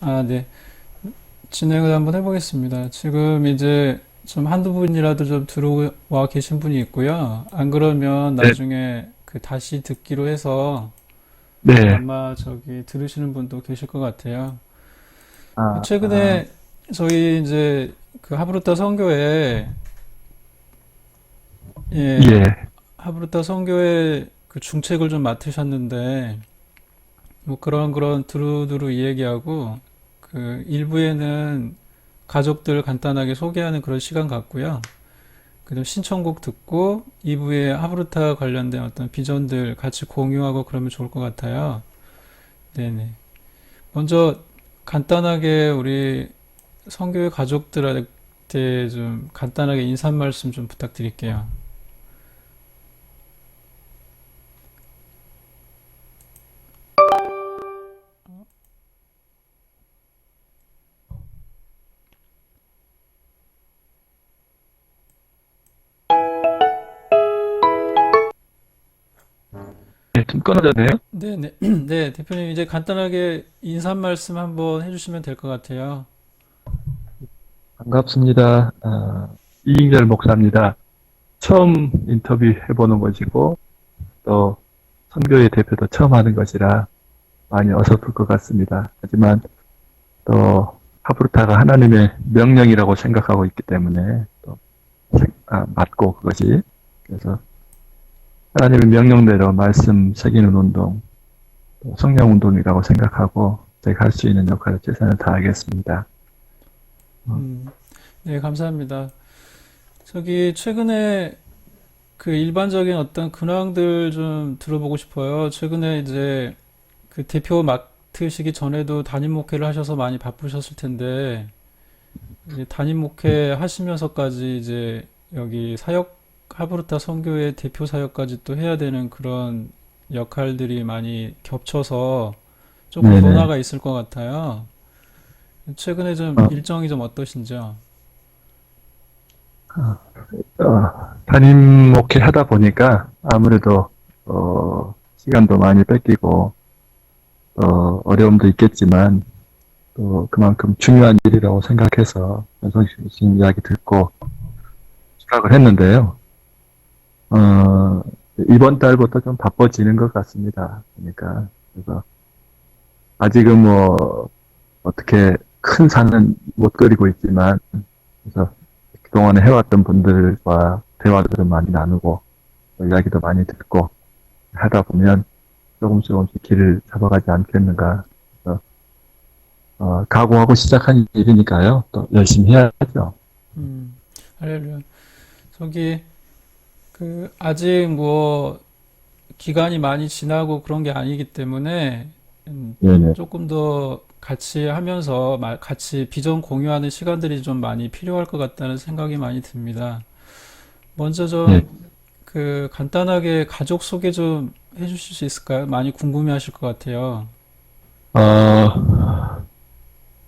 아, 네. 진행을 한번 해보겠습니다. 지금 이제 좀 한두 분이라도 좀 들어와 계신 분이 있고요. 안 그러면 네, 나중에 그 다시 듣기로 해서 네. 아마 저기 들으시는 분도 계실 것 같아요. 그 아, 아, 최근에 저희 이제 그 하브루타 선교회, 예, 예. 하브루타 선교회 그 중책을 좀 맡으셨는데, 뭐 그런 두루두루 이야기하고, 그 일부에는 가족들 간단하게 소개하는 그런 시간 갖고요. 그다음 신청곡 듣고 2부에 하브루타 관련된 어떤 비전들 같이 공유하고 그러면 좋을 것 같아요. 네네. 먼저 간단하게 우리 성교회 가족들한테 좀 간단하게 인사 말씀 좀 부탁드릴게요. 네, 좀 끊어졌네요. 네네. 네, 대표님 이제 간단하게 인사 말씀 한번 해주시면 될 것 같아요. 반갑습니다. 이인열 목사입니다. 처음 인터뷰 해보는 것이고, 또, 선교회 대표도 처음 하는 것이라 많이 어설플 것 같습니다. 하지만, 또, 하브루타가 하나님의 명령이라고 생각하고 있기 때문에, 또, 맞고, 그것이. 그래서, 하나님의 명령대로 말씀 새기는 운동, 또 성령 운동이라고 생각하고, 제가 할 수 있는 역할을 최선을 다하겠습니다. 어, 네, 감사합니다. 저기 최근에 그 일반적인 어떤 근황들 좀 들어보고 싶어요. 최근에 이제 그 대표 맡으시기 전에도 담임 목회를 하셔서 많이 바쁘셨을 텐데, 이제 담임 목회 하시면서까지 이제 여기 사역, 하브르타 선교회 대표 사역까지 또 해야 되는 그런 역할들이 많이 겹쳐서 조금 네네. 변화가 있을 것 같아요. 최근에 좀 어, 일정이 좀 어떠신지요? 담임 목회 하다 보니까 아무래도, 시간도 많이 뺏기고, 어려움도 있겠지만, 또 그만큼 중요한 일이라고 생각해서 연성 씨 이야기 듣고 시작을 했는데요. 어, 이번 달부터 좀 바빠지는 것 같습니다. 그러니까, 그래서 아직은 뭐, 어떻게 큰 산은 못 그리고 있지만, 그래서 그동안에 해왔던 분들과 대화들을 많이 나누고, 이야기도 많이 듣고 하다 보면 조금씩 길을 잡아가지 않겠는가. 그래서, 각오하고 시작한 일이니까요. 또 열심히 해야죠. 음, 할렐루야. 저기 그 아직 뭐 기간이 많이 지나고 그런 게 아니기 때문에 네네. 조금 더 같이 하면서 같이 비전 공유하는 시간들이 좀 많이 필요할 것 같다는 생각이 많이 듭니다. 먼저 네. 좀 그 간단하게 가족 소개 좀 해주실 수 있을까요? 많이 궁금해 하실 것 같아요. 어,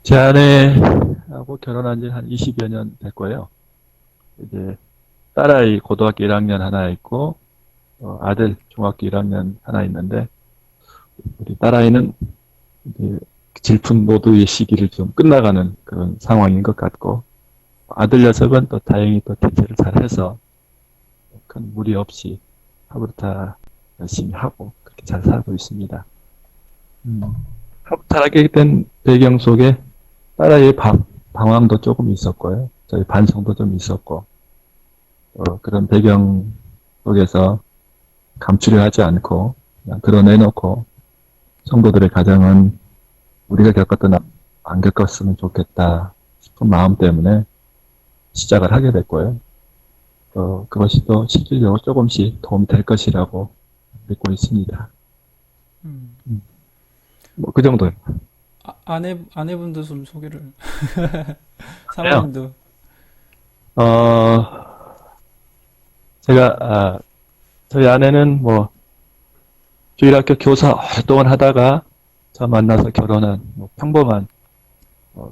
제 아내하고 결혼한 지 한 20여 년 됐고요. 이제 딸아이 고등학교 1학년 하나 있고, 아들 중학교 1학년 하나 있는데, 우리 딸아이는 이제 질풍노도의 시기를 좀 끝나가는 그런 상황인 것 같고, 아들 녀석은 또 다행히 또 대체를 잘해서 큰 무리 없이 하루타 열심히 하고 그렇게 잘 살고 있습니다. 음. 하루타하게 된 배경 속에 딸아이의 방황도 조금 있었고요. 저희 반성도 좀 있었고, 그런 배경 속에서 감추려 하지 않고 그냥 드러내놓고 성도들의 가정은 우리가 겪었던 안 겪었으면 좋겠다 싶은 마음 때문에 시작을 하게 됐고요. 그것이 또 실질적으로 조금씩 도움이 될 것이라고 믿고 있습니다. 음. 뭐 그 정도요. 아내분도 좀 소개를 요 사모님도. 제가 저희 아내는 뭐 주일학교 교사 활동을 하다가 저 만나서 결혼한 뭐 평범한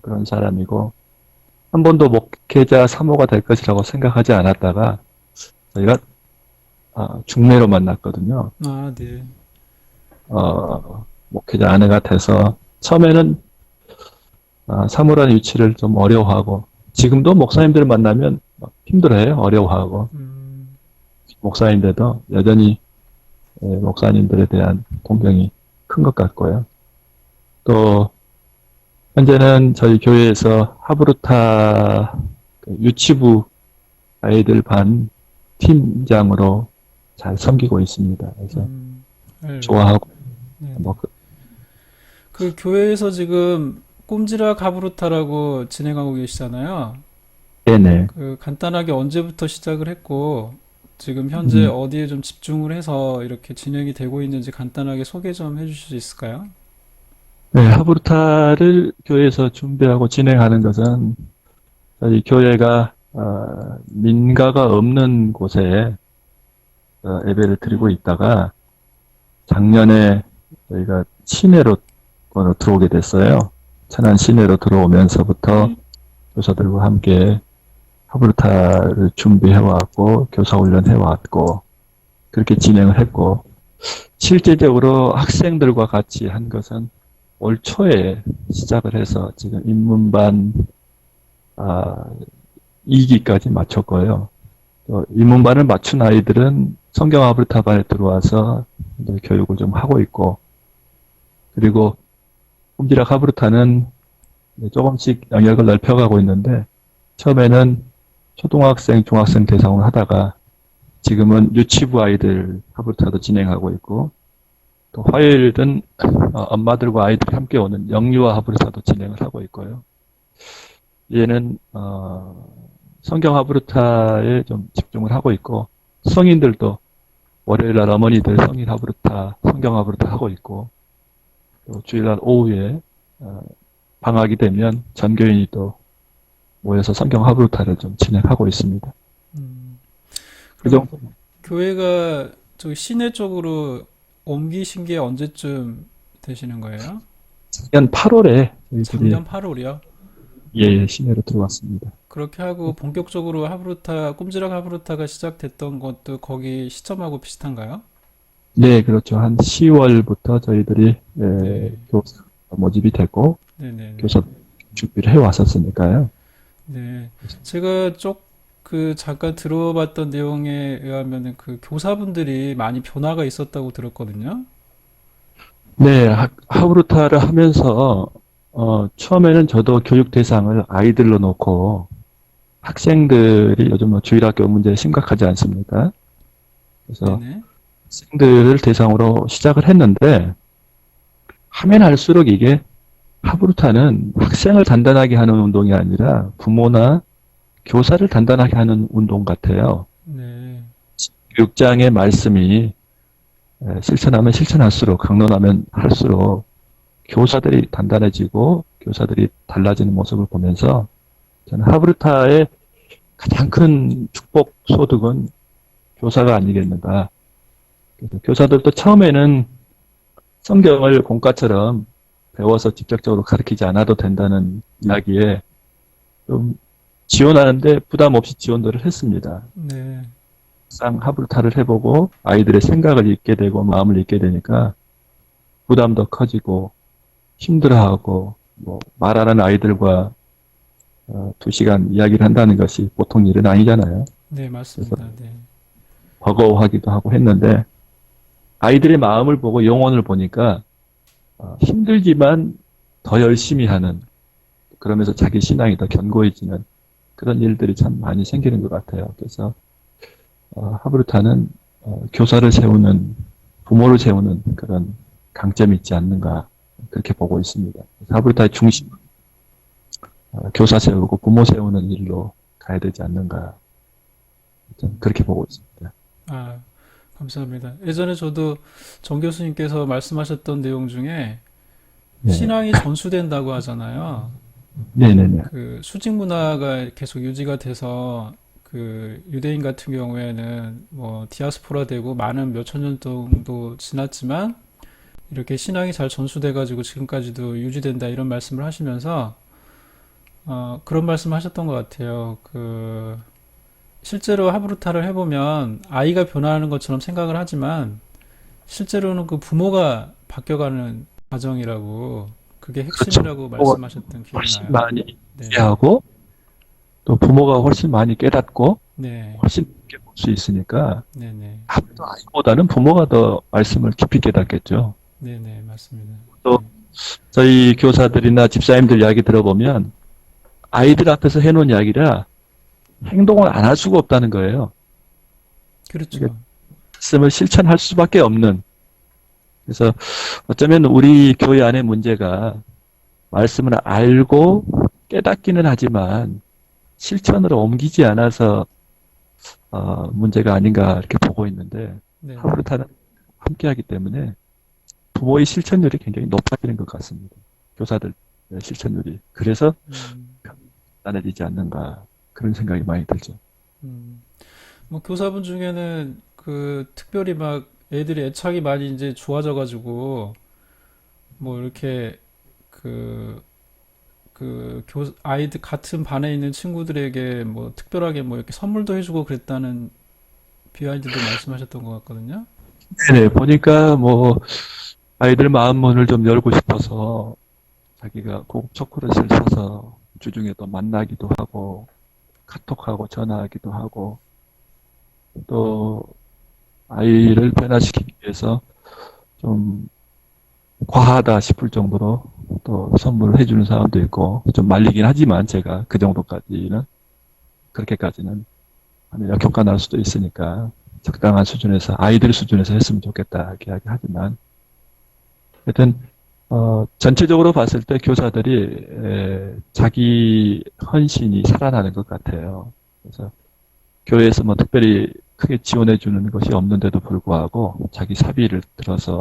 그런 사람이고 한 번도 목회자 사모가 될 것이라고 생각하지 않았다가 저희가 중매로 만났거든요. 아, 네. 목회자 아내가 돼서 처음에는 사물한 위치를 좀 어려워하고, 지금도 목사님들을 만나면 막 힘들어해요. 어려워하고. 음, 목사인데도 여전히 목사님들에 대한 동경이 큰 것 같고요. 또 현재는 저희 교회에서 하브루타 그 유치부 아이들 반 팀장으로 잘 섬기고 있습니다. 그래서 네, 좋아하고 네. 뭐 그 교회에서 지금 꼼지락 하브루타라고 진행하고 계시잖아요. 네네. 그 간단하게 언제부터 시작을 했고 지금 현재 음, 어디에 좀 집중을 해서 이렇게 진행이 되고 있는지 간단하게 소개 좀 해주실 수 있을까요? 네, 하브루타를 교회에서 준비하고 진행하는 것은 저희 교회가 민가가 없는 곳에 예배를 드리고 있다가 작년에 저희가 시내로 들어오게 됐어요. 천안 시내로 들어오면서부터 교사들과 함께 하브루타를 준비해왔고 교사훈련해왔고 그렇게 진행을 했고 실제적으로 학생들과 같이 한 것은 올 초에 시작을 해서 지금 입문반 2기까지 마쳤고요. 또 입문반을 맞춘 아이들은 성경 하브루타반에 들어와서 이제 교육을 좀 하고 있고 그리고 꼼지락 하브루타는 조금씩 영역을 넓혀가고 있는데 처음에는 초등학생, 중학생 대상으로 하다가 지금은 유치부 아이들 하브루타도 진행하고 있고 또 화요일은 엄마들과 아이들이 함께 오는 영유아 하브루타도 진행을 하고 있고요. 얘는 성경 하브루타에 좀 집중을 하고 있고 성인들도 월요일날 어머니들 성인 하브루타, 성경 하브루타 하고 있고 또 주일날 오후에 방학이 되면 전교인이 또 모여서 성경 하브루타를 좀 진행하고 있습니다. 음, 그 그럼 정도. 교회가 저기 시내 쪽으로 옮기신 게 언제쯤 되시는 거예요? 작년 8월에 저희들이 작년 8월이요? 시내로 들어왔습니다. 그렇게 하고 본격적으로 하브루타, 꼼지락 하브루타가 시작됐던 것도 거기 시점하고 비슷한가요? 네, 그렇죠. 한 10월부터 저희들이 네, 교사 모집이 됐고 네네네. 교사 준비를 해왔었으니까요. 네. 제가 그 잠깐 들어봤던 내용에 의하면 그 교사분들이 많이 변화가 있었다고 들었거든요. 네, 하브루타를 하면서 처음에는 저도 교육 대상을 아이들로 놓고 학생들이 요즘 뭐 주일학교 문제 심각하지 않습니까? 그래서 네네. 학생들을 대상으로 시작을 했는데 하면 할수록 이게 하브루타는 학생을 단단하게 하는 운동이 아니라 부모나 교사를 단단하게 하는 운동 같아요. 네. 교육장의 말씀이 실천하면 실천할수록 강론하면 할수록 교사들이 단단해지고 교사들이 달라지는 모습을 보면서 저는 하브루타의 가장 큰 축복 소득은 교사가 아니겠는가. 그래서 교사들도 처음에는 성경을 공과처럼 배워서 직접적으로 가르치지 않아도 된다는 이야기에 좀 지원하는데 부담 없이 지원들을 했습니다. 네. 막상 하브루타를 해보고 아이들의 생각을 읽게 되고 마음을 읽게 되니까 부담도 커지고 힘들어하고 뭐 말하는 아이들과 2시간 이야기를 한다는 것이 보통 일은 아니잖아요. 네, 그래서 맞습니다. 네. 버거워하기도 하고 했는데 아이들의 마음을 보고 영혼을 보니까 힘들지만 더 열심히 하는 그러면서 자기 신앙이 더 견고해지는 그런 일들이 참 많이 생기는 것 같아요. 그래서 하브루타는 교사를 세우는 부모를 세우는 그런 강점이 있지 않는가 그렇게 보고 있습니다. 그래서 하브루타의 중심 교사 세우고 부모 세우는 일로 가야 되지 않는가 좀 그렇게 보고 있습니다. 아, 감사합니다. 예전에 저도 정 교수님께서 말씀하셨던 내용 중에 네, 신앙이 전수된다고 하잖아요. 네네네. 그 수직 문화가 계속 유지가 돼서 그 유대인 같은 경우에는 뭐 디아스포라 되고 많은 몇천 년 정도 지났지만 이렇게 신앙이 잘 전수돼 가지고 지금까지도 유지된다 이런 말씀을 하시면서 그런 말씀 하셨던 것 같아요. 그 실제로 하브루타를 해보면 아이가 변화하는 것처럼 생각을 하지만 실제로는 그 부모가 바뀌어가는 과정이라고 그 그게 그렇죠. 핵심이라고 부모가 말씀하셨던 기억이 훨씬 나요. 많이 네, 이해하고 또 부모가 훨씬 많이 깨닫고 네, 훨씬 깊게 볼 수 있으니까 네, 네, 아무도 아이보다는 부모가 더 말씀을 깊이 깨닫겠죠. 네, 네, 맞습니다. 또 네, 저희 교사들이나 집사님들 이야기 들어보면 아이들 앞에서 해놓은 이야기라 행동을 안 할 수가 없다는 거예요. 이게 그렇죠. 말씀을 실천할 수밖에 없는. 그래서 어쩌면 우리 교회 안의 문제가 말씀을 알고 깨닫기는 하지만 실천으로 옮기지 않아서 문제가 아닌가 이렇게 보고 있는데 네, 네, 하브르타는 함께하기 때문에 부모의 실천율이 굉장히 높아지는 것 같습니다. 교사들 실천율이. 그래서 음, 나눠지지 않는가 그런 생각이 많이 들죠. 음. 뭐 교사분 중에는 그 특별히 막 애들이 애착이 많이 이제 좋아져가지고 뭐 이렇게 그 아이들 같은 반에 있는 친구들에게 뭐 특별하게 뭐 이렇게 선물도 해주고 그랬다는 비하인드도 말씀하셨던 것 같거든요. 네네, 보니까 뭐 아이들 마음 문을 좀 열고 싶어서 자기가 꼭 초콜릿을 사서 주중에 또 만나기도 하고 카톡하고 전화하기도 하고 또 아이를 변화시키기 위해서 좀 과하다 싶을 정도로 또 선물을 해주는 사람도 있고 좀 말리긴 하지만 제가 그 정도까지는 그렇게까지는 하면 역효과 날 수도 있으니까 적당한 수준에서 아이들 수준에서 했으면 좋겠다 이렇게 이야기하지만 하여튼 전체적으로 봤을 때 교사들이 자기 헌신이 살아나는 것 같아요. 그래서 교회에서 뭐 특별히 크게 지원해 주는 것이 없는데도 불구하고 자기 사비를 들어서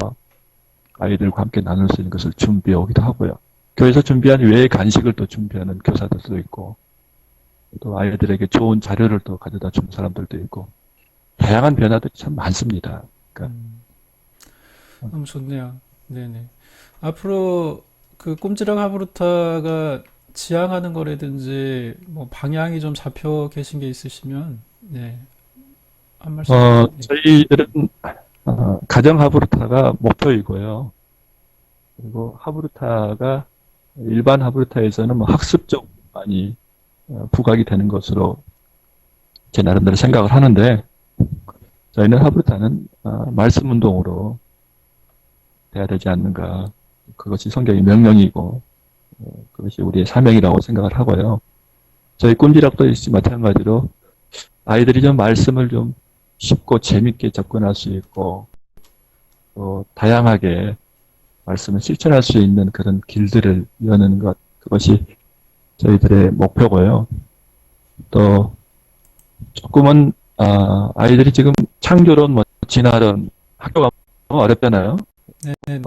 아이들과 함께 나눌 수 있는 것을 준비해 오기도 하고요. 교회에서 준비한 외의 간식을 또 준비하는 교사들도 있고 또 아이들에게 좋은 자료를 또 가져다 주는 사람들도 있고 다양한 변화들이 참 많습니다. 그러니까 음, 너무 좋네요. 네네. 앞으로 그 꼼지락 하브루타가 지향하는 거라든지 뭐 방향이 좀 잡혀 계신 게 있으시면 네, 한 말씀 네. 저희들은 가정 하브루타가 목표이고요. 그리고 하브루타가 일반 하브루타에서는 뭐 학습적 많이 부각이 되는 것으로 제 나름대로 생각을 하는데 저희는 하브루타는 말씀 운동으로 돼야 되지 않는가. 그것이 성경의 명령이고 그것이 우리의 사명이라고 생각을 하고요. 저희 꼼지락도 역시 마찬가지로 아이들이 좀 말씀을 좀 쉽고 재밌게 접근할 수 있고 또 다양하게 말씀을 실천할 수 있는 그런 길들을 여는 것 그것이 저희들의 목표고요. 또 조금은 아이들이 지금 창조론 뭐 진화론 학교가 너무 어렵잖아요. 네, 네,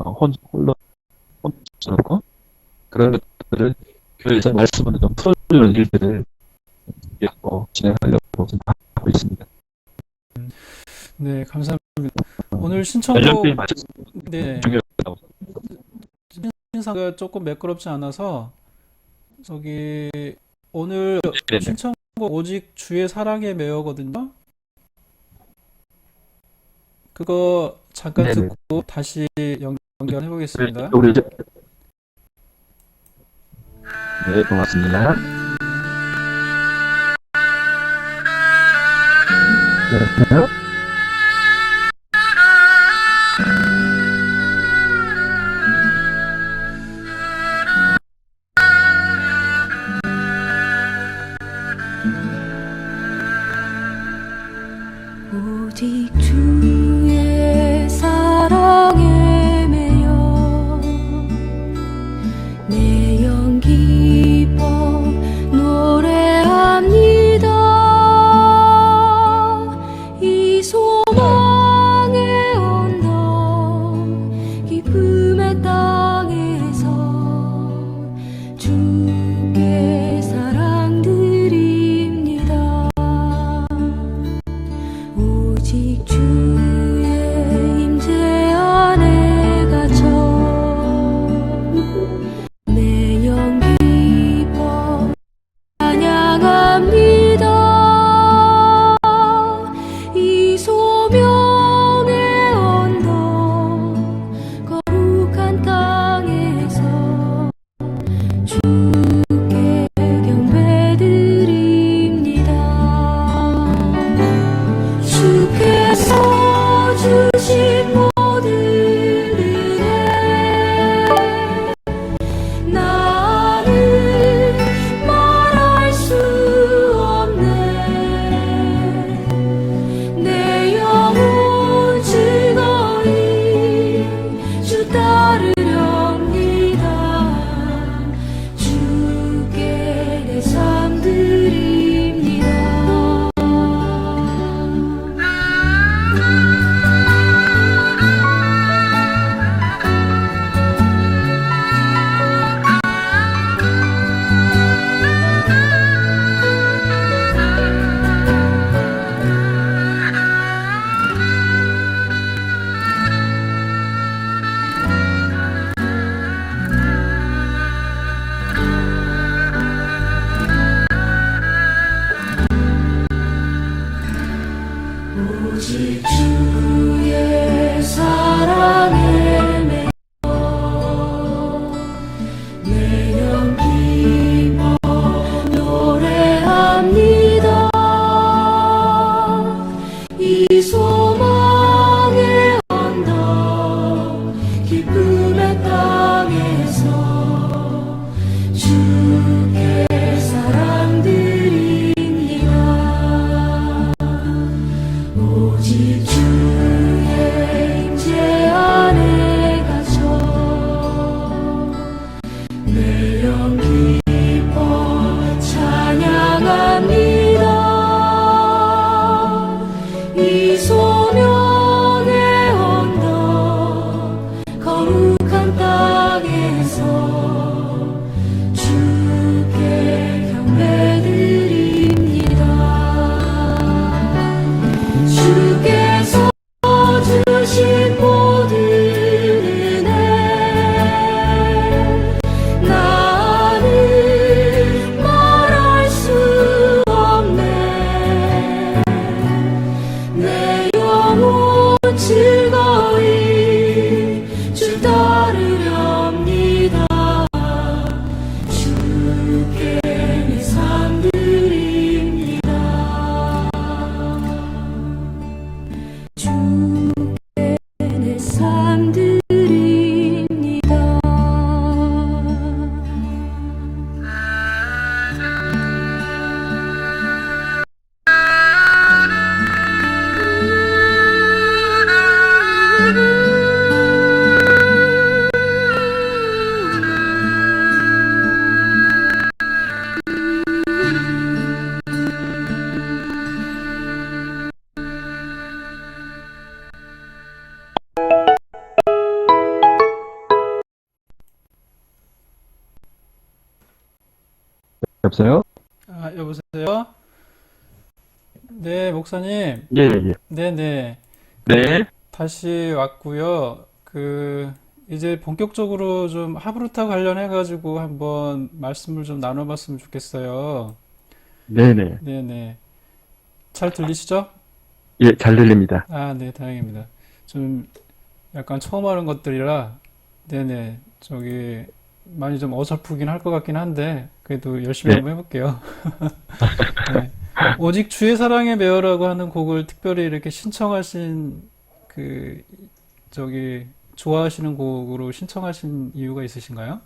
홀로 혼스럽고 그런 것들을 교회에서 말씀으로 좀 풀어주는 일들을 하고 진행하려고 지금 하고 있습니다. 네, 감사합니다. 오늘 연령대에 신청곡 맞춰서 네, 중요하다고. 신상가 조금 매끄럽지 않아서 저기 오늘 네네. 신청곡 오직 주의 사랑에 매여거든요. 그거 잠깐 네네. 듣고 다시 연결해 보겠습니다. 우리 이제 네, 고맙습니다. 네. 오직 주의 사랑에 매여 내 영 기뻐 노래합니다. 이 소망의 언덕 기쁨의 땅에서 주께 사랑 드립니다. 오직 주 주께 사랑드립니다. 오직 주의 임재 안에 갇혀 내 영 기뻐 찬양합니다. 이 소명의 언덕 거룩한 땅에서 주께 경배드립니다. 주께서 주신 모든 은혜 나는 말할 수 없네. 내 영혼 즐거이 주 따르렵니다. 주께 내 삶 드립니다. 주께 내 삶 드립니다. 여보세요? 아, 여보세요? 네, 목사님. 예, 예. 네네. 네. 다시 왔고요. 이제 본격적으로 좀 하브루타 관련해가지고 한번 말씀을 좀 나눠봤으면 좋겠어요. 네네. 네네. 잘 들리시죠? 예, 잘 들립니다. 아, 네, 다행입니다. 좀 약간 처음 하는 것들이라, 네네. 많이 좀 어설프긴 할 것 같긴 한데, 그래도 열심히 네. 한번 해볼게요. 네. 오직 주의 사랑에 매어라고 하는 곡을 특별히 이렇게 신청하신, 좋아하시는 곡으로 신청하신 이유가 있으신가요?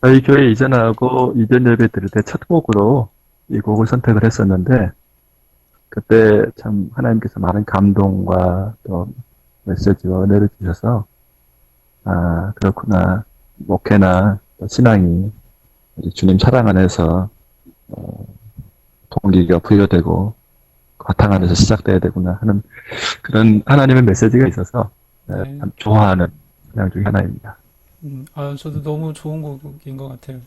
저희 교회 이전하고 이전 예배 드릴 때 첫 곡으로 이 곡을 선택을 했었는데, 그때 참 하나님께서 많은 감동과 또 메시지와 은혜를 주셔서, 아, 그렇구나. 목회나 또 신앙이 이제 주님 사랑 안에서, 동기가 부여되고, 바탕 안에서 시작돼야 되구나 하는 그런 하나님의 메시지가 있어서, 네. 참 좋아하는 그냥 중에 하나입니다. 저도 너무 좋은 곡인 것 같아요.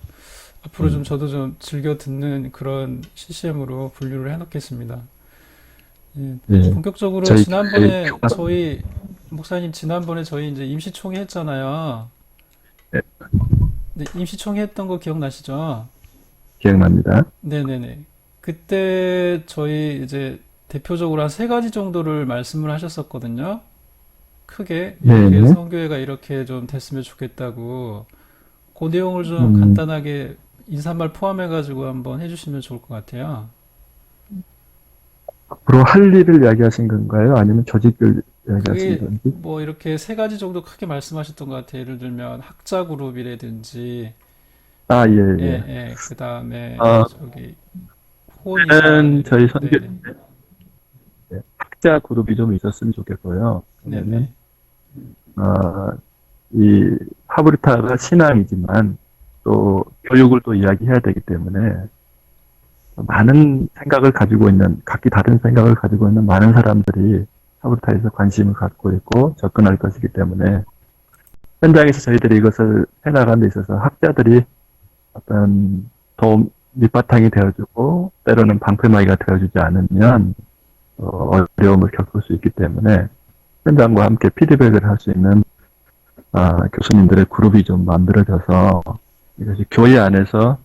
앞으로 좀 저도 좀 즐겨 듣는 그런 CCM으로 분류를 해놓겠습니다. 예, 예. 본격적으로 저희 지난번에 교회 저희 목사님 지난번에 저희 이제 임시총회 했잖아요. 네. 네, 임시총회 했던 거 기억나시죠? 기억납니다. 네네네. 그때 저희 이제 대표적으로 한 세 가지 정도를 말씀을 하셨었거든요. 크게 이렇게 네네. 선교회가 이렇게 좀 됐으면 좋겠다고 그 내용을 좀 간단하게 인사말 포함해가지고 한번 해주시면 좋을 것 같아요. 앞으로 할 일을 이야기하신 건가요? 아니면 조직을 이야기하신 그게 건지? 뭐 이렇게 세 가지 정도 크게 말씀하셨던 것 같아요. 예를 들면 학자 그룹이라든지 아, 예, 예, 예. 예, 그 다음에 저는 호의사 저희 선교 네네, 때 학자 그룹이 좀 있었으면 좋겠고요. 왜냐면, 네네, 이 하브르타가 신앙이지만 또 교육을 또 이야기해야 되기 때문에 많은 생각을 가지고 있는, 각기 다른 생각을 가지고 있는 많은 사람들이 하브르타에서 관심을 갖고 있고 접근할 것이기 때문에 현장에서 저희들이 이것을 해나가는 데 있어서 학자들이 어떤 도움, 밑바탕이 되어주고 때로는 방패막이가 되어주지 않으면 어려움을 겪을 수 있기 때문에 현장과 함께 피드백을 할 수 있는 교수님들의 그룹이 좀 만들어져서 이것이 교회 안에서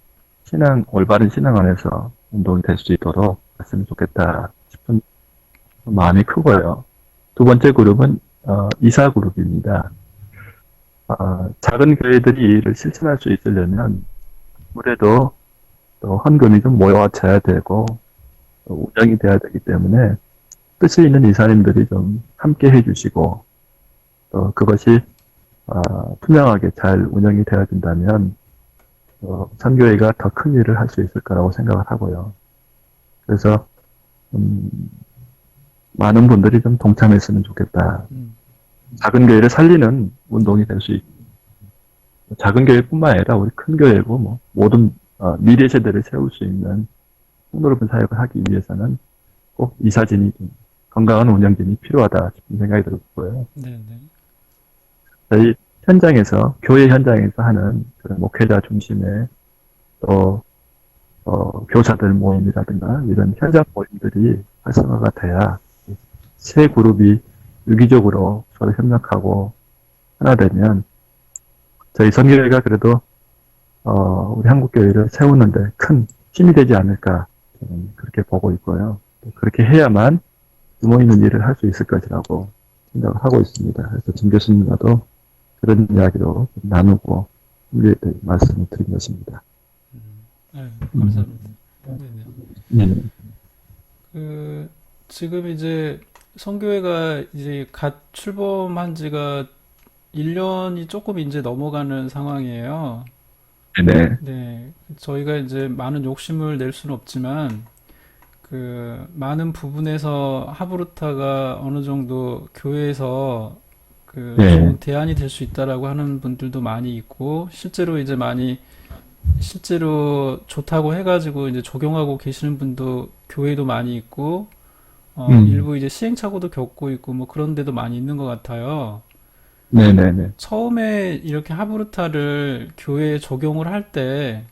올바른 신앙 안에서 운동이 될 수 있도록 했으면 좋겠다 싶은 마음이 크고요. 두 번째 그룹은 이사 그룹입니다. 작은 교회들이 이 일을 실천할 수 있으려면 아무래도 또 헌금이 좀 모여져야 되고 또 운영이 돼야 되기 때문에 뜻이 있는 이사님들이 좀 함께 해주시고 또 그것이 투명하게 잘 운영이 되어진다면 선교회가 더 큰 일을 할 수 있을 거라고 생각을 하고요. 그래서 음, 많은 분들이 좀 동참했으면 좋겠다. 음, 작은 교회를 살리는 운동이 될 수 있고, 작은 교회뿐만 아니라 우리 큰 교회고 뭐 모든 미래 세대를 세울 수 있는 풍요롭은 사역을 하기 위해서는 꼭 이사진이 좀 건강한 운영진이 필요하다 싶은 생각이 들었고요. 네네. 저희 현장에서 교회 현장에서 하는 그런 목회자 중심의 또 교사들 모임이라든가 이런 현장 모임들이 활성화가 돼야 세 그룹이 유기적으로 서로 협력하고 하나 되면 저희 선교회가 그래도 우리 한국 교회를 세우는데 큰 힘이 되지 않을까 저는 그렇게 보고 있고요. 또 그렇게 해야만 규모 있는 일을 할 수 있을 것이라고 생각을 하고 있습니다. 그래서 진 교수님과도 그런 이야기로 좀 나누고 우리에 대해 말씀을 드린 것입니다. 아유, 감사합니다. 네네. 네. 지금 이제 성교회가 이제 갓 출범한 지가 1년이 조금 이제 넘어가는 상황이에요. 네. 네. 저희가 이제 많은 욕심을 낼 수는 없지만, 많은 부분에서 하브루타가 어느 정도 교회에서 네. 좋은 대안이 될 수 있다라고 하는 분들도 많이 있고, 실제로 좋다고 해가지고 이제 적용하고 계시는 분도 교회도 많이 있고, 일부 이제 시행착오도 겪고 있고, 뭐 그런 데도 많이 있는 것 같아요. 네네네. 처음에 이렇게 하브루타를 교회에 적용을 할 때,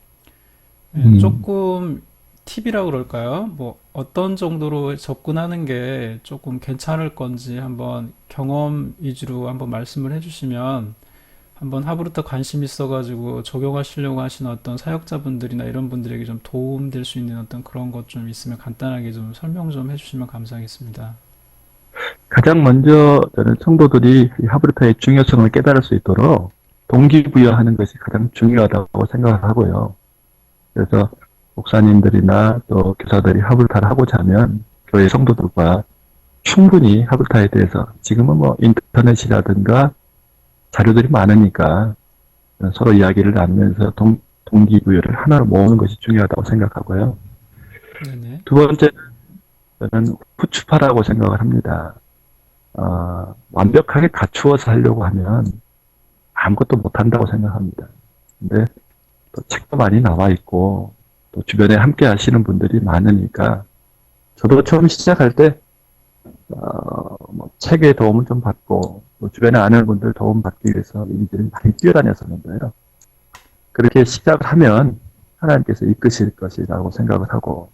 조금 팁이라고 그럴까요? 뭐 어떤 정도로 접근하는 게 조금 괜찮을 건지 한번 경험 위주로 한번 말씀을 해주시면 한번 하브루타 관심 있어가지고 적용하시려고 하시는 어떤 사역자분들이나 이런 분들에게 좀 도움될 수 있는 어떤 그런 것 좀 있으면 간단하게 좀 설명 좀 해주시면 감사하겠습니다. 가장 먼저 저는 성도들이 이 하브루타의 중요성을 깨달을 수 있도록 동기부여하는 것이 가장 중요하다고 생각을 하고요. 그래서 목사님들이나 또 교사들이 하브루타를 하고자 하면 교회 성도들과 충분히 하브루타에 대해서 지금은 뭐 인터넷이라든가 자료들이 많으니까 서로 이야기를 나누면서 동기부여를 하나로 모으는 것이 중요하다고 생각하고요. 네네. 두 번째는 저는 후추파라고 생각을 합니다. 완벽하게 갖추어서 하려고 하면 아무것도 못한다고 생각합니다. 근데 또 책도 많이 나와 있고 또 주변에 함께 하시는 분들이 많으니까 저도 처음 시작할 때 뭐 책의 도움을 좀 받고 또 주변에 아는 분들 도움 받기 위해서 이리저리 많이 뛰어다녔었는데요. 그렇게 시작을 하면 하나님께서 이끄실 것이라고 생각을 하고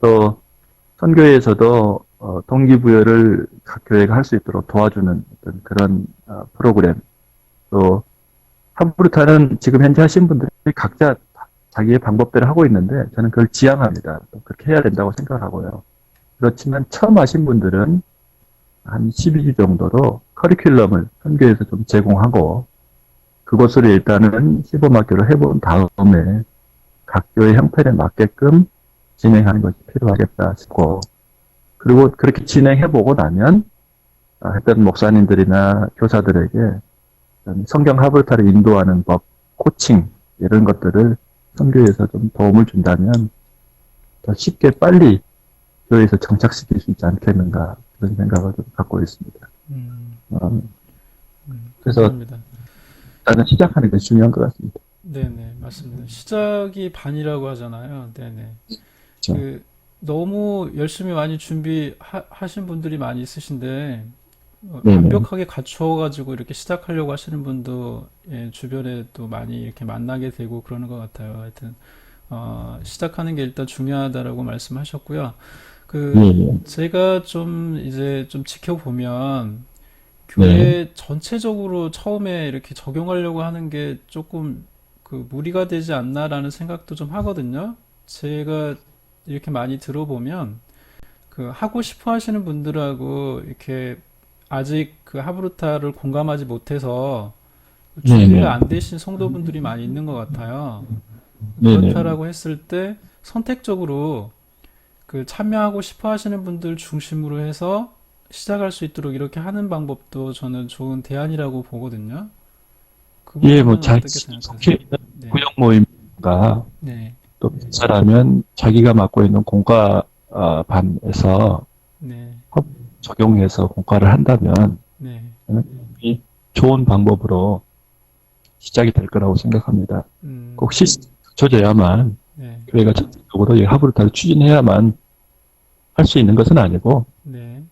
또 선교회에서도 동기부여를 각 교회가 할 수 있도록 도와주는 어떤 그런 프로그램 또 하브루타는 지금 현재 하신 분들이 각자 자기의 방법대로 하고 있는데 저는 그걸 지향합니다. 또 그렇게 해야 된다고 생각하고요. 그렇지만 처음 하신 분들은 한 12주 정도로 커리큘럼을 선교에서 좀 제공하고 그것을 일단은 시범학교를 해본 다음에 각 교회 형편에 맞게끔 진행하는 것이 필요하겠다 싶고 그리고 그렇게 진행해보고 나면 했던 목사님들이나 교사들에게 성경 하브루타를 인도하는 법, 코칭 이런 것들을 선교에서 좀 도움을 준다면 더 쉽게 빨리 교회에서 정착시킬 수 있지 않겠는가 그런 생각을 좀 갖고 있습니다. 그래서 감사합니다. 일단은 시작하는 게 중요한 것 같습니다. 네네, 맞습니다. 시작이 반이라고 하잖아요. 네네. 그렇죠. 너무 열심히 많이 준비하신 분들이 많이 있으신데, 네네. 완벽하게 갖추어가지고 이렇게 시작하려고 하시는 분도, 예, 주변에 또 많이 이렇게 만나게 되고 그러는 것 같아요. 하여튼, 시작하는 게 일단 중요하다라고 말씀하셨고요. 예. 제가 이제 좀 지켜보면, 네. 교회 전체적으로 처음에 이렇게 적용하려고 하는 게 조금 무리가 되지 않나라는 생각도 좀 하거든요. 제가 이렇게 많이 들어보면 하고 싶어 하시는 분들하고 이렇게 아직 하브루타를 공감하지 못해서 준비가 네네. 안 되신 성도분들이 많이 있는 것 같아요. 네네. 그렇다라고 했을 때 선택적으로 참여하고 싶어 하시는 분들 중심으로 해서 시작할 수 있도록 이렇게 하는 방법도 저는 좋은 대안이라고 보거든요. 그 예, 뭐 부분은 자기 어떻게 생각하세요? 속해 있는 네, 구역 모임과 네, 또 사람은 자기가 맡고 있는 공과 반에서 네, 법 적용해서 공과를 한다면 네, 저는 이 좋은 방법으로 시작이 될 거라고 생각합니다. 꼭 시스템이 갖춰져야만 네, 교회가 전체적으로 이 하브루타를 추진해야만 할 수 있는 것은 아니고 네,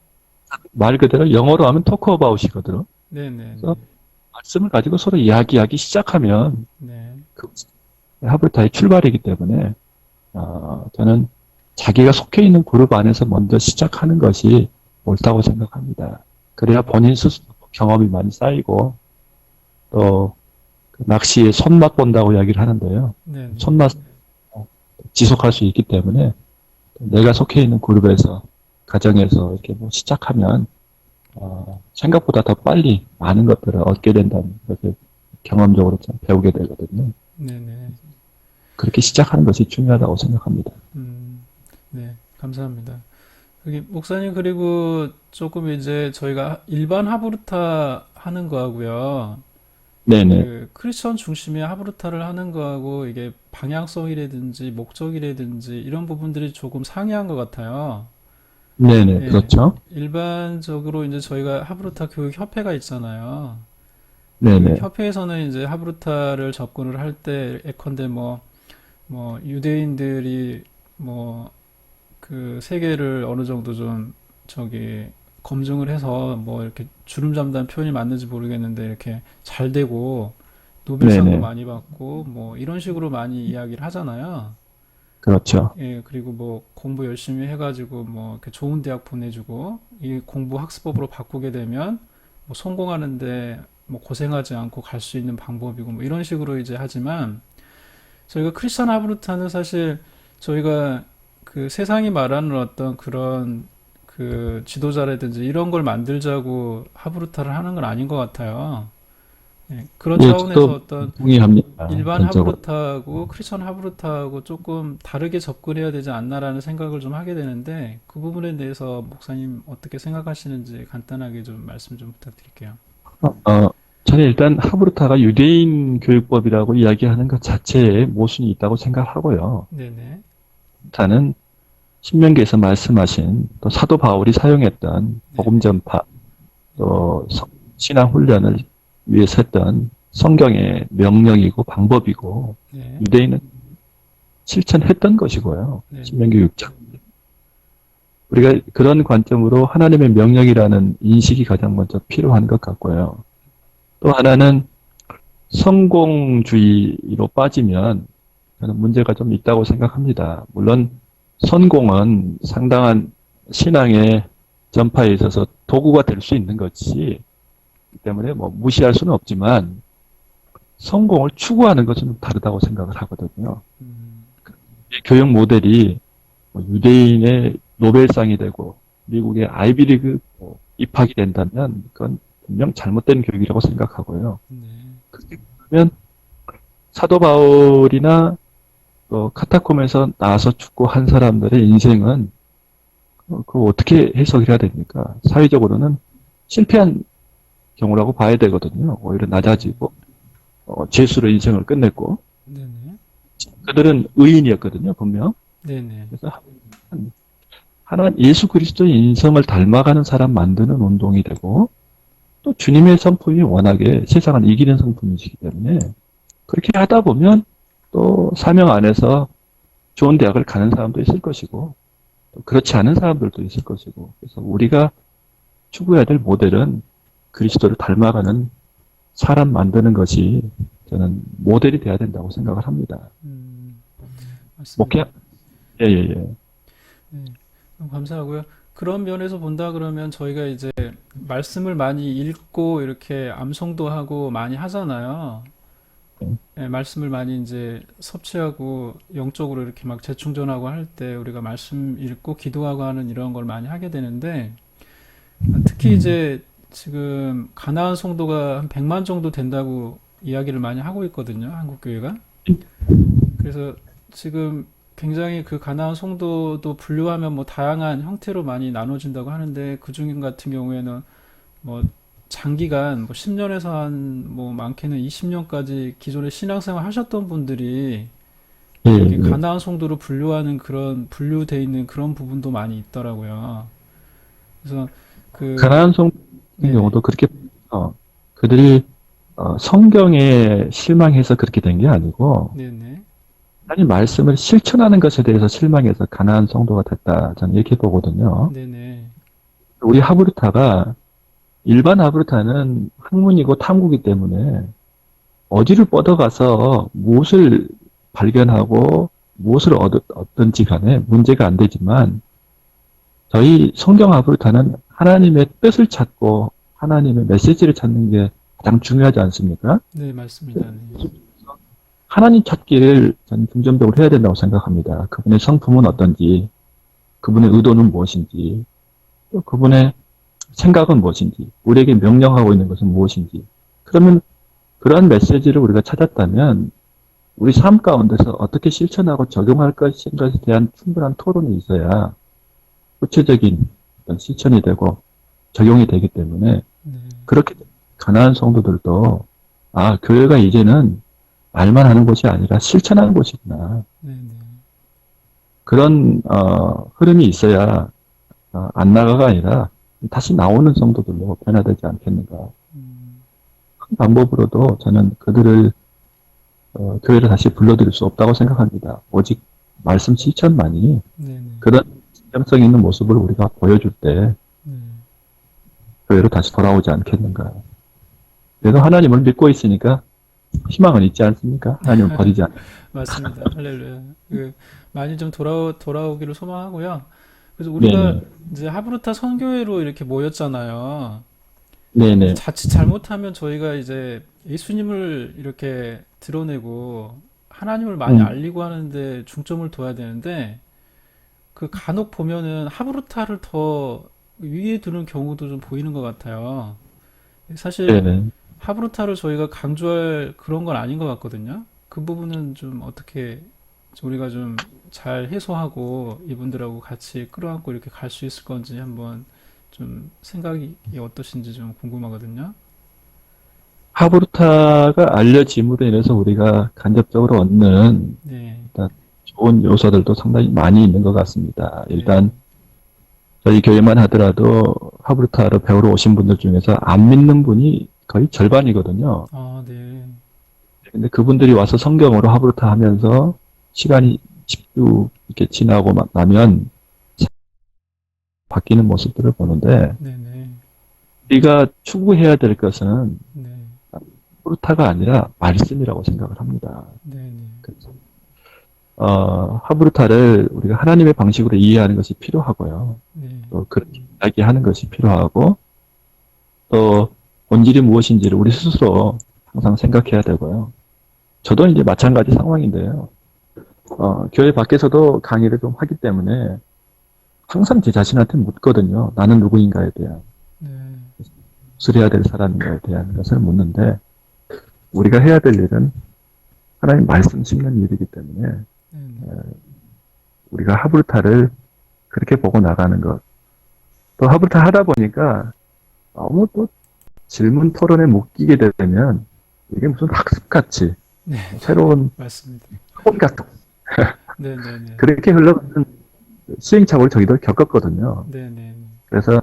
말 그대로 영어로 하면 토크 어바웃이거든요. 네, 네, 그래서 말씀을 가지고 서로 이야기하기 시작하면 네, 그 하브루타의 출발이기 때문에 저는 자기가 속해 있는 그룹 안에서 먼저 시작하는 것이 옳다고 생각합니다. 그래야 본인 스스로 경험이 많이 쌓이고 또그 낚시에 손맛 본다고 이야기를 하는데요. 네, 네, 손맛 지속할 수 있기 때문에 내가 속해 있는 그룹에서 가정에서 이렇게 뭐 시작하면 생각보다 더 빨리 많은 것들을 얻게 된다는 것을 경험적으로 좀 배우게 되거든요. 네, 네. 그렇게 시작하는 것이 중요하다고 생각합니다. 네, 감사합니다. 여기 목사님 그리고 조금 이제 저희가 일반 하브루타 하는 거하고요. 네네. 그 크리스천 중심의 하브루타를 하는 거하고 이게 방향성이라든지 목적이라든지 이런 부분들이 조금 상이한 것 같아요. 네네. 예, 그렇죠. 일반적으로 이제 저희가 하브루타 교육 협회가 있잖아요. 그 네네. 협회에서는 이제 하브루타를 접근을 할 때 예컨대 뭐 유대인들이 뭐 그 세계를 어느 정도 좀 저기 검증을 해서 뭐 이렇게 주름 잡는다는 표현이 맞는지 모르겠는데 이렇게 잘 되고 노벨상도 네네. 많이 받고 뭐 이런 식으로 많이 이야기를 하잖아요. 그렇죠. 예, 그리고 뭐 공부 열심히 해가지고 뭐 이렇게 좋은 대학 보내주고 이 공부 학습법으로 바꾸게 되면 뭐 성공하는데 뭐 고생하지 않고 갈 수 있는 방법이고 뭐 이런 식으로 이제 하지만 저희가 크리스천 하브루타는 사실 저희가 그 세상이 말하는 어떤 그런 그 지도자라든지 이런 걸 만들자고 하브루타를 하는 건 아닌 것 같아요. 예, 그런 예, 차원에서 저도 어떤 동의합니다. 일반 전적으로. 하브루타하고 크리스천 하브루타하고 조금 다르게 접근해야 되지 않나라는 생각을 좀 하게 되는데 그 부분에 대해서 목사님 어떻게 생각하시는지 간단하게 좀 말씀 좀 부탁드릴게요. 저는 일단 하브루타가 유대인 교육법이라고 이야기하는 것 자체에 모순이 있다고 생각하고요. 네네. 하브루타는 신명기에서 말씀하신 또 사도 바울이 사용했던 복음 전파 또 신앙 훈련을 위해서 했던 성경의 명령이고 방법이고 네. 유대인은 실천했던 것이고요. 네. 신명기 6장. 우리가 그런 관점으로 하나님의 명령이라는 인식이 가장 먼저 필요한 것 같고요. 또 하나는 성공주의로 빠지면 저는 문제가 좀 있다고 생각합니다. 물론 성공은 상당한 신앙의 전파에 있어서 도구가 될 수 있는 것이기 때문에 뭐 무시할 수는 없지만 성공을 추구하는 것은 좀 다르다고 생각을 하거든요. 이 교육 모델이 뭐 유대인의 노벨상이 되고 미국의 아이비리그 입학이 된다면 그건 분명 잘못된 교육이라고 생각하고요. 네. 그렇게 보면 사도 바울이나 또 카타콤에서 나와서 죽고 한 사람들의 인생은 그 어떻게 해석을 해야 됩니까? 사회적으로는 실패한 경우라고 봐야 되거든요. 오히려 낮아지고 죄수로 인생을 끝냈고 네네. 그들은 의인이었거든요, 분명. 네네. 그래서 하나님 예수 그리스도의 인성을 닮아가는 사람 만드는 운동이 되고 또 주님의 성품이 워낙에 세상을 이기는 성품이시기 때문에 그렇게 하다 보면 또 사명 안에서 좋은 대학을 가는 사람도 있을 것이고 또 그렇지 않은 사람들도 있을 것이고 그래서 우리가 추구해야 될 모델은 그리스도를 닮아가는 사람 만드는 것이 저는 모델이 돼야 된다고 생각을 합니다. 맞습니다. 목회 예예예. 네, 너무 감사하고요. 그런 면에서 본다 그러면 저희가 이제 말씀을 많이 읽고 이렇게 암송도 하고 많이 하잖아요. 네, 말씀을 많이 이제 섭취하고 영적으로 이렇게 막 재충전하고 할 때 우리가 말씀 읽고 기도하고 하는 이런 걸 많이 하게 되는데 특히 이제 지금 가나안 성도가 한 100만 정도 된다고 이야기를 많이 하고 있거든요. 한국 교회가. 그래서 지금 굉장히 그 가나안 성도도 분류하면 뭐 다양한 형태로 많이 나눠진다고 하는데 그 중 같은 경우에는 뭐 장기간 뭐 10년에서 한 뭐 많게는 20년까지 기존에 신앙생활 하셨던 분들이 예, 이렇게 예. 가나안 성도로 분류하는 그런 분류돼 있는 그런 부분도 많이 있더라고요. 그래서 그 가나안 성 같은 네네 경우도 그렇게 그들이 성경에 실망해서 그렇게 된 게 아니고 네네 하나님 말씀을 실천하는 것에 대해서 실망해서 가나안 성도가 됐다. 저는 이렇게 보거든요. 네네 우리 하브르타가 일반 하브르타는 학문이고 탐구기 때문에 어디를 뻗어가서 무엇을 발견하고 무엇을 얻든지 간에 문제가 안 되지만 저희 성경 하브르타는 하나님의 뜻을 찾고 하나님의 메시지를 찾는 게 가장 중요하지 않습니까? 네 맞습니다. 네. 하나님 찾기를 저는 중점적으로 해야 된다고 생각합니다. 그분의 성품은 어떤지, 그분의 의도는 무엇인지, 또 그분의 생각은 무엇인지, 우리에게 명령하고 있는 것은 무엇인지. 그러면 그러한 메시지를 우리가 찾았다면 우리 삶 가운데서 어떻게 실천하고 적용할 것인가에 대한 충분한 토론이 있어야 구체적인 어떤 실천이 되고 적용이 되기 때문에 네. 그렇게 가난한 성도들도 교회가 이제는 말만 하는 곳이 아니라 실천하는 곳이구나. 네네 그런 흐름이 있어야 안 나가가 아니라 다시 나오는 성도들로 변화되지 않겠는가. 음, 그 방법으로도 저는 그들을 교회를 다시 불러들일 수 없다고 생각합니다. 오직 말씀 실천만이 네네 그런 진정성 있는 모습을 우리가 보여줄 때 네. 교회로 다시 돌아오지 않겠는가. 그래서 하나님을 믿고 있으니까 희망은 있지 않습니까? 하나님을 버리지 않. 맞습니다. 할렐루야. 많이 좀 돌아오기를 소망하고요. 그래서 우리가 네네. 이제 하브르타 선교회로 이렇게 모였잖아요. 네네. 자칫 잘못하면 저희가 이제 예수님을 이렇게 드러내고 하나님을 많이 알리고 하는데 중점을 둬야 되는데 그 간혹 보면은 하브르타를 더 위에 두는 경우도 좀 보이는 것 같아요. 사실 네네. 하브르타를 저희가 강조할 그런 건 아닌 것 같거든요. 그 부분은 좀 어떻게 우리가 좀 잘 해소하고 이분들하고 같이 끌어안고 이렇게 갈 수 있을 건지 한번 좀 생각이 어떠신지 좀 궁금하거든요. 하브르타가 알려짐으로 인해서 우리가 간접적으로 얻는 네, 일단 좋은 요소들도 상당히 많이 있는 것 같습니다. 네, 일단 저희 교회만 하더라도 하브르타를 배우러 오신 분들 중에서 안 믿는 분이 거의 절반이거든요. 아, 네, 근데 그분들이 와서 성경으로 하브르타 하면서 시간이 10주 이렇게 지나고 나면 바뀌는 모습들을 보는데 네, 네, 우리가 추구해야 될 것은 네, 하브르타가 아니라 말씀이라고 생각을 합니다. 네, 네, 그래서 하브르타를 우리가 하나님의 방식으로 이해하는 것이 필요하고요. 네, 또 그렇게 이야기하는 것이 필요하고 또 본질이 무엇인지를 우리 스스로 항상 생각해야 되고요. 저도 이제 마찬가지 상황인데요. 교회 밖에서도 강의를 좀 하기 때문에 항상 제 자신한테 묻거든요. 나는 누구인가에 대한, 네, 무엇을 해야 될 사람인가에 대한 것을 묻는데 우리가 해야 될 일은 하나님 말씀 씹는 일이기 때문에 네, 우리가 하브르타를 그렇게 보고 나가는 것. 또 하브르타 하다 보니까 너무 또 질문 토론에 묶이게 되면 이게 무슨 학습같이 네, 새로운 맞습니다. 학원 같은 네, 네, 네, 그렇게 흘러가는 시행착오를 저희도 겪었거든요. 네, 네, 그래서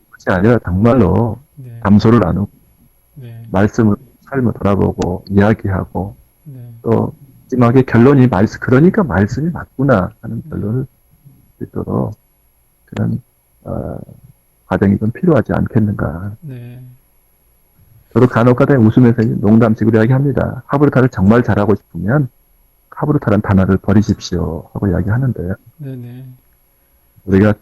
그것이 아니라 정말로 네, 담소를 나누고 네, 말씀을 삶을 돌아보고 이야기하고 네, 또 마지막에 결론이 그러니까 말씀이 맞구나 하는 결론을 듣도록 그런 과정이 좀 필요하지 않겠는가. 네, 저도 간혹가다 웃으면서 농담식으로 이야기합니다. 하브르타를 정말 잘하고 싶으면 하브르타라는 단어를 버리십시오 하고 이야기하는데요. 네, 네, 우리가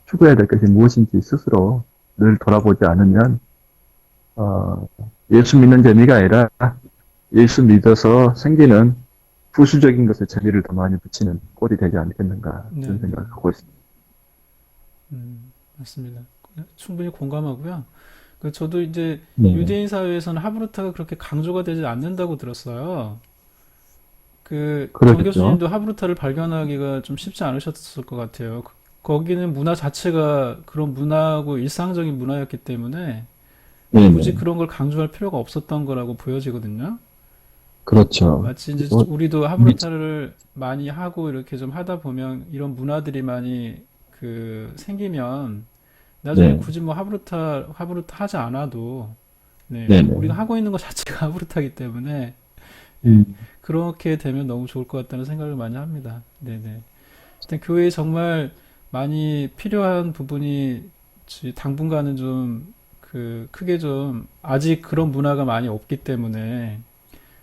추구해야 될 것이 무엇인지 스스로 늘 돌아보지 않으면 예수 믿는 재미가 아니라 예수 믿어서 생기는 부수적인 것에 재미를 더 많이 붙이는 꼴이 되지 않겠는가 네, 그런 네. 생각을 하고 있습니다. 맞습니다. 충분히 공감하고요. 저도 이제 네. 유대인 사회에서는 하브르타가 그렇게 강조가 되지 않는다고 들었어요. 정 그러겠죠. 교수님도 하브르타를 발견하기가 좀 쉽지 않으셨을 것 같아요. 거기는 문화 자체가 그런 문화고 일상적인 문화였기 때문에 굳이 네네. 그런 걸 강조할 필요가 없었던 거라고 보여지거든요. 그렇죠. 마치 이제 뭐, 우리도 이미, 하브르타를 많이 하고 이렇게 좀 하다 보면 이런 문화들이 많이 그 생기면 나중에 네. 굳이 뭐 하브르타 하지 않아도 네, 우리가 네네. 하고 있는 것 자체가 하브르타이기 때문에 예, 음, 그렇게 되면 너무 좋을 것 같다는 생각을 많이 합니다. 네네. 일단 교회에 정말 많이 필요한 부분이 당분간은 좀 그 크게 좀 아직 그런 문화가 많이 없기 때문에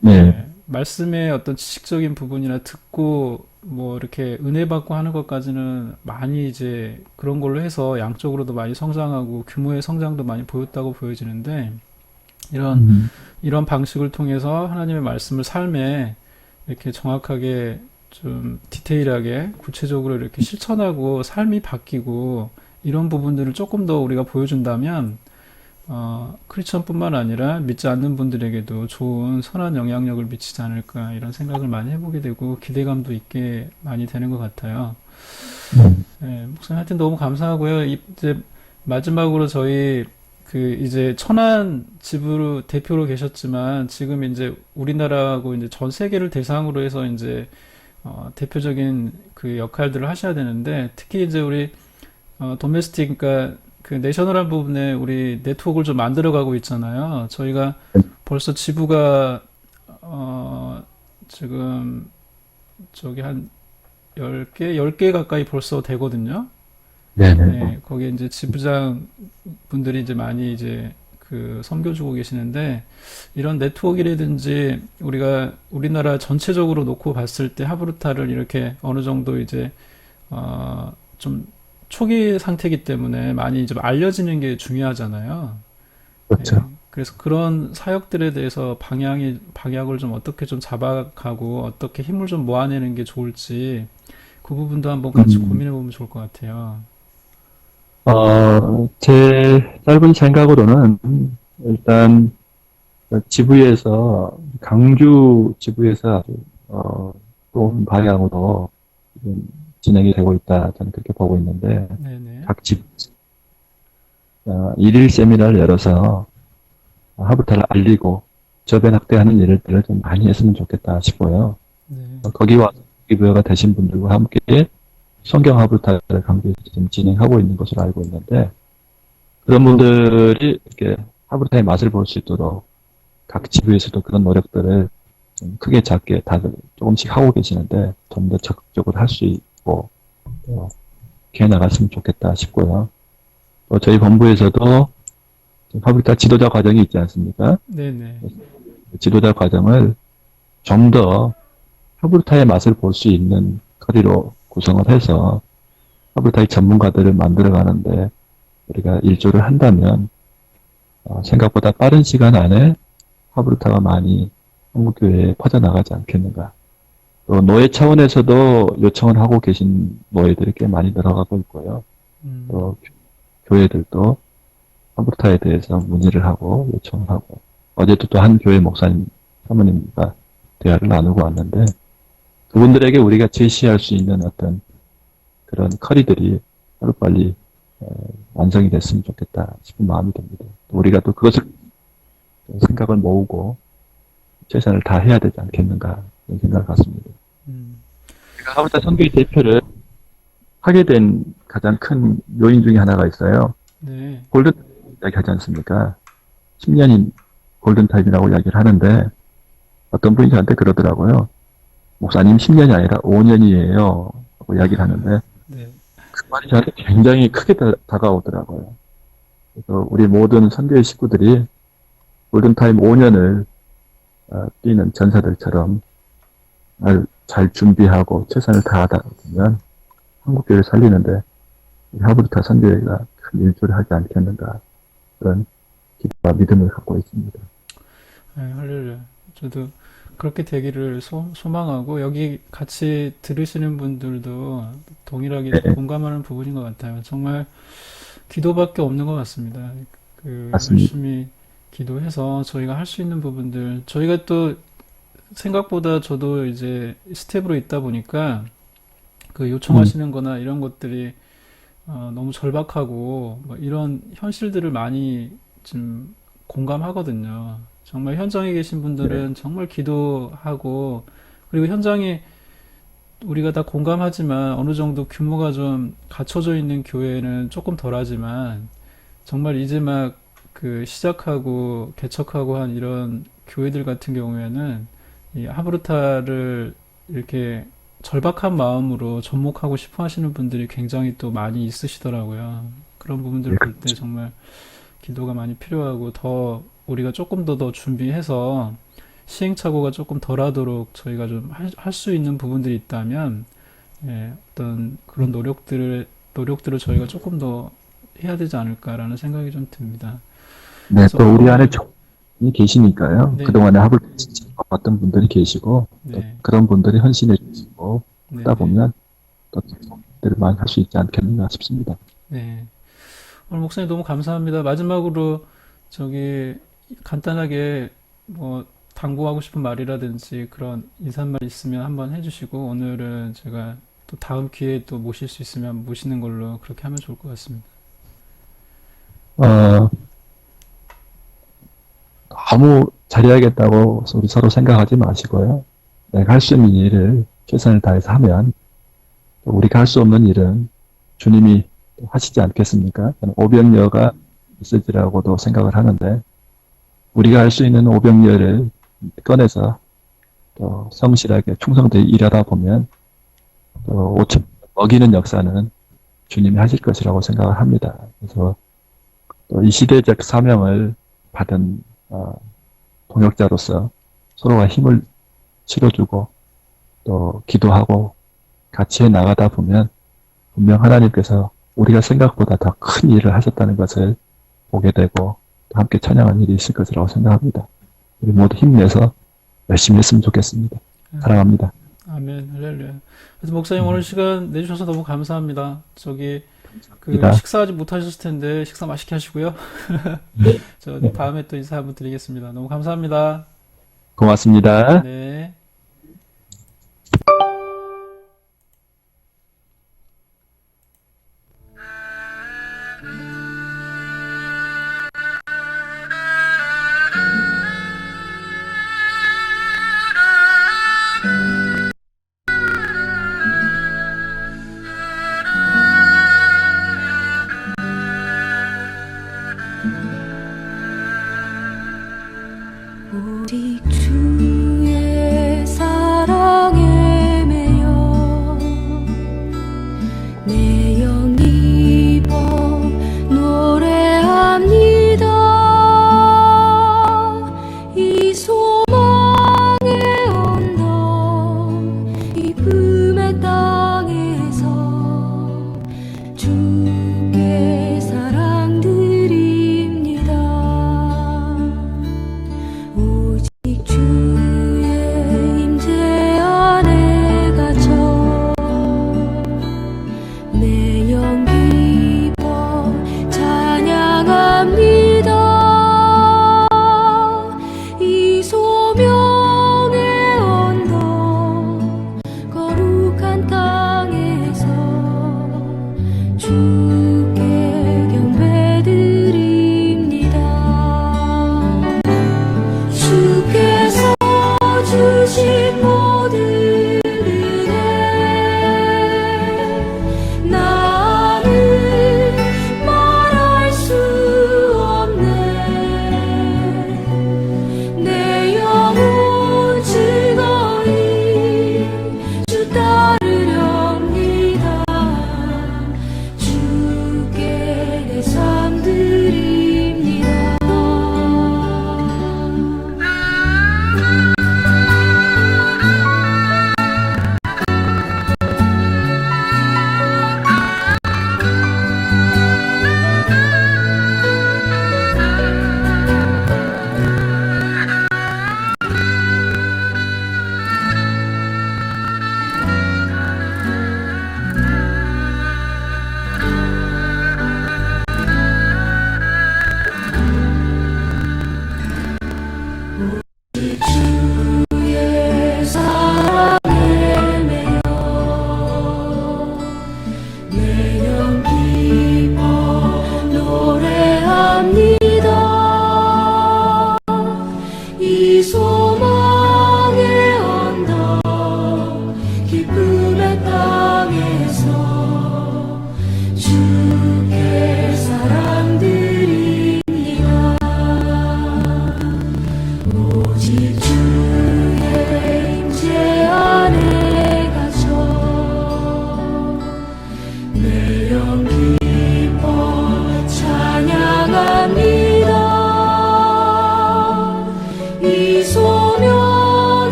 네. 말씀의 어떤 지식적인 부분이나 듣고 뭐 이렇게 은혜 받고 하는 것까지는 많이 이제 그런 걸로 해서 양적으로도 많이 성장하고 규모의 성장도 많이 보였다고 보여지는데 이런 음, 이런 방식을 통해서 하나님의 말씀을 삶에 이렇게 정확하게 좀 디테일하게 구체적으로 이렇게 실천하고 삶이 바뀌고 이런 부분들을 조금 더 우리가 보여준다면 크리스천뿐만 아니라 믿지 않는 분들에게도 좋은 선한 영향력을 미치지 않을까 이런 생각을 많이 해보게 되고 기대감도 있게 많이 되는 것 같아요. 네. 예, 목사님 하여튼 너무 감사하고요. 이제 마지막으로 저희 그 이제 천안 지부로 대표로 계셨지만 지금 이제 우리나라하고 이제 전 세계를 대상으로 해서 이제 대표적인 그 역할들을 하셔야 되는데 특히 이제 우리 도메스틱 그러니까 그 내셔널한 부분에 우리 네트워크를 좀 만들어가고 있잖아요. 저희가 벌써 지부가 지금 저기 한 10개 가까이 벌써 되거든요. 네네. 네, 거기에 이제 지부장 분들이 이제 많이 이제 그 섬겨주고 계시는데 이런 네트워크라든지 우리가 우리나라 전체적으로 놓고 봤을 때 하브르타를 이렇게 어느 정도 이제 좀 초기 상태이기 때문에 많이 좀 알려지는 게 중요하잖아요. 예, 그렇죠. 그래서 그런 사역들에 대해서 방향을 좀 어떻게 좀 잡아가고 어떻게 힘을 좀 모아내는 게 좋을지 그 부분도 한번 같이 음, 고민해 보면 좋을 것 같아요. 제 짧은 생각으로는 일단 지부에서, 강주 지부에서 아주, 좋은 방향으로 지금 진행이 되고 있다. 저는 그렇게 보고 있는데, 네네. 각 집, 일일 세미나를 열어서 하부타를 알리고 저변 확대하는 일들을 좀 많이 했으면 좋겠다 싶고요. 네. 거기 와서 기부회가 되신 분들과 함께 성경 하부타를 강주에서 지금 진행하고 있는 것으로 알고 있는데, 그런 분들이 이렇게 하부타의 맛을 볼 수 있도록 각 지부에서도 그런 노력들을 좀 크게 작게 다들 조금씩 하고 계시는데 좀 더 적극적으로 할 수 있고 기회 나갔으면 좋겠다 싶고요. 또 저희 본부에서도 하부타 지도자 과정이 있지 않습니까? 네네. 지도자 과정을 좀 더 하부타의 맛을 볼 수 있는 커리로 구성을 해서 하부타의 전문가들을 만들어 가는데 우리가 일조를 한다면 생각보다 빠른 시간 안에 하부타가 많이 한국교회에 퍼져나가지 않겠는가. 또 노예 차원에서도 요청을 하고 계신 노예들이 꽤 많이 늘어가고 있고요. 음, 또 교회들도 하부타에 대해서 문의를 하고 요청을 하고 어제도 또 한 교회 목사님 사모님과 대화를 나누고 왔는데 그분들에게 우리가 제시할 수 있는 어떤 그런 커리들이 하루빨리 완성이 됐으면 좋겠다 싶은 마음이 듭니다. 또 우리가 또 그것을 생각을 모으고 최선을 다해야 되지 않겠는가 그런 생각을 갖습니다. 음, 제가 하부타 선교회 대표를 하게 된 가장 큰 요인 중에 하나가 있어요. 네. 골든 이야기 하지 않습니까? 10년인 골든타임이라고 이야기를 하는데 어떤 분이 저한테 그러더라고요. 목사님 10년이 아니라 5년이에요. 하고 이야기를 하는데 네. 그 말이 저한테 굉장히 크게 다가오더라고요. 그래서 우리 모든 선교회 식구들이 골든타임 5년을 뛰는 전사들처럼 잘 준비하고 최선을 다하다 보면 한국교회를 살리는데 우리 하브르타 선교회가 큰 일조를 하지 않겠는가 그런 기대와 믿음을 갖고 있습니다. 네, 할렐루야. 저도 그렇게 되기를 소망하고 여기 같이 들으시는 분들도 동일하게 네, 공감하는 부분인 것 같아요. 정말 기도밖에 없는 것 같습니다. 그 맞습니다. 열심히 기도해서 저희가 할 수 있는 부분들 저희가 또 생각보다 저도 이제 스텝으로 있다 보니까 그 음, 요청하시는 거나 이런 것들이 너무 절박하고 뭐 이런 현실들을 많이 좀 공감하거든요. 정말 현장에 계신 분들은 정말 기도하고, 그리고 현장에 우리가 다 공감하지만 어느 정도 규모가 좀 갖춰져 있는 교회는 조금 덜하지만 정말 이제 막 그 시작하고 개척하고 한 이런 교회들 같은 경우에는 이 하브르타를 이렇게 절박한 마음으로 접목하고 싶어 하시는 분들이 굉장히 또 많이 있으시더라고요. 그런 부분들 볼 때 정말 기도가 많이 필요하고 더 우리가 조금 더 준비해서 시행착오가 조금 덜하도록 저희가 좀 할 수 있는 부분들이 있다면 어떤 그런 노력들을 저희가 조금 더 해야 되지 않을까라는 생각이 좀 듭니다. 네, 그래서 또 우리 안에 종이 계시니까요. 네, 그동안에 합을 어떤 분들이 계시고, 또 네, 그런 분들이 헌신해 주시고, 네, 하다 네, 보면 또 일을 많이 할 수 있지 않겠는가 싶습니다. 네. 오늘 목사님 너무 감사합니다. 마지막으로 저기 간단하게 뭐 당부하고 싶은 말이라든지 그런 인사말 있으면 한번 해주시고 오늘은 제가 또 다음 기회에 또 모실 수 있으면 모시는 걸로 그렇게 하면 좋을 것 같습니다. 어, 너무 잘해야겠다고 우리 서로 생각하지 마시고요. 내가 할 수 있는 일을 최선을 다해서 하면 또 우리가 할 수 없는 일은 주님이 하시지 않겠습니까? 저는 오병이어가 있을지라고도 생각을 하는데 우리가 할 수 있는 오병이어를 꺼내서 또 성실하게 충성되게 일하다 보면 또 5천 먹이는 역사는 주님이 하실 것이라고 생각을 합니다. 그래서 또 이 시대적 사명을 받은 동역자로서 서로가 힘을 실어주고 또 기도하고 같이 해 나가다 보면 분명 하나님께서 우리가 생각보다 더 큰 일을 하셨다는 것을 보게 되고 또 함께 찬양하는 일이 있을 것이라고 생각합니다. 우리 모두 힘내서 열심히 했으면 좋겠습니다. 사랑합니다. 아멘, 할렐루야. 그래서 목사님 오늘 시간 내주셔서 너무 감사합니다. 저기 그 감사합니다. 식사하지 못하셨을 텐데 식사 맛있게 하시고요. 저 다음에 또 인사 한번 드리겠습니다. 너무 감사합니다. 고맙습니다. 네.